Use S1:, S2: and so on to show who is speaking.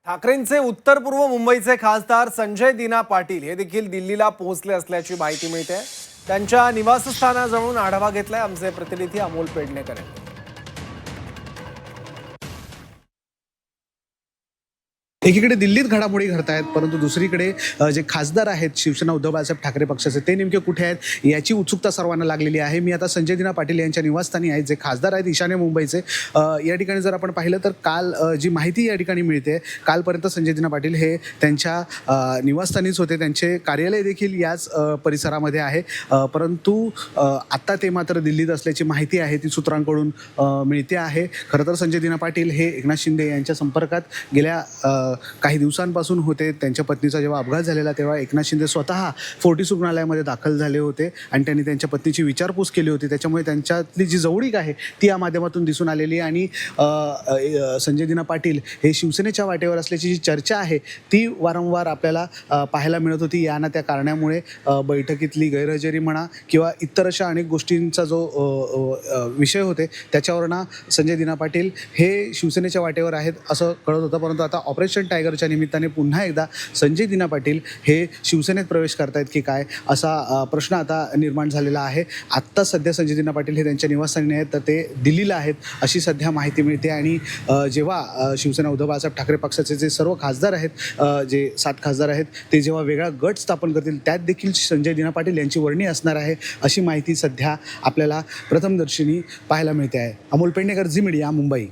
S1: ठाकरेंचे उत्तर पूर्व मुंबईचे खासदार संजय दिना पाटील हे देखील दिल्लीला पोहोचले असल्याची माहिती मिळते। त्यांच्या निवासस्थानाजवळून आढावा घेतलाय आमचे प्रतिनिधी अमोल पेडणेकर यांनी।
S2: एकीकडे दिल्लीत घडामोडी घडतायत, परंतु दुसरीकडे जे खासदार आहेत शिवसेना उद्धव बाळासाहेब ठाकरे पक्षाचे, ते नेमके कुठे आहेत याची उत्सुकता सर्वांना लागलेली आहे। मी आता संजय दिना पाटील यांच्या निवासस्थानी आहे, जे खासदार आहेत ईशान्य मुंबईचे। या ठिकाणी जर आपण पाहिलं तर काल जी माहिती या ठिकाणी मिळते, कालपर्यंत संजय दिना पाटील हे त्यांच्या निवासस्थानीच होते, त्यांचे कार्यालय देखील याच परिसरामध्ये आहे। परंतु आत्ता ते मात्र दिल्लीत असल्याची माहिती आहे, ती सूत्रांकडून मिळते आहे। खरं तर संजय दिना पाटील हे एकनाथ शिंदे यांच्या संपर्कात गेल्या काही दिवसांपासून होते। त्यांच्या पत्नीचा जेव्हा अपघात झालेला तेव्हा एकनाथ शिंदे स्वतः फोर्टिस रुग्णालयामध्ये दाखल झाले होते आणि त्यांनी त्यांच्या पत्नीची विचारपूस केली होती। त्याच्यामुळे त्यांच्यातली जी जवळीक आहे ती या माध्यमातून दिसून आलेली आहे आणि संजय दिना पाटील हे शिवसेनेच्या वाटेवर असल्याची जी चर्चा आहे ती वारंवार आपल्याला पाहायला मिळत होती। या ना त्या कारणामुळे बैठकीतली गैरहजेरी म्हणा किंवा इतर अशा अनेक गोष्टींचा जो विषय होते त्याच्यावरनं संजय दिना पाटील हे शिवसेनेच्या वाटेवर आहेत असं कळत होतं। परंतु आता ऑपरेशन टायगरच्या निमित्ताने पुन्हा एकदा संजय दिना पाटील हे शिवसेनेत प्रवेश करतायत की काय असा प्रश्न आता निर्माण झालेला आहे। आत्ता सध्या संजय दिना पाटील हे त्यांच्या निवासस्थानी आहेत, तर ते दिल्लीला आहेत अशी सध्या माहिती मिळते। आणि जेव्हा शिवसेना उद्धव बाळासाहेब ठाकरे पक्षाचे जे सर्व खासदार आहेत, जे 7 खासदार आहेत, ते जेव्हा वेगळा गट स्थापन करतील त्यात देखील संजय दिना पाटील यांची वर्णी असणार आहे अशी माहिती सध्या आपल्याला प्रथमदर्शनी पाहायला मिळते आहे। अमोल पेडणेकर, झी मीडिया, मुंबई।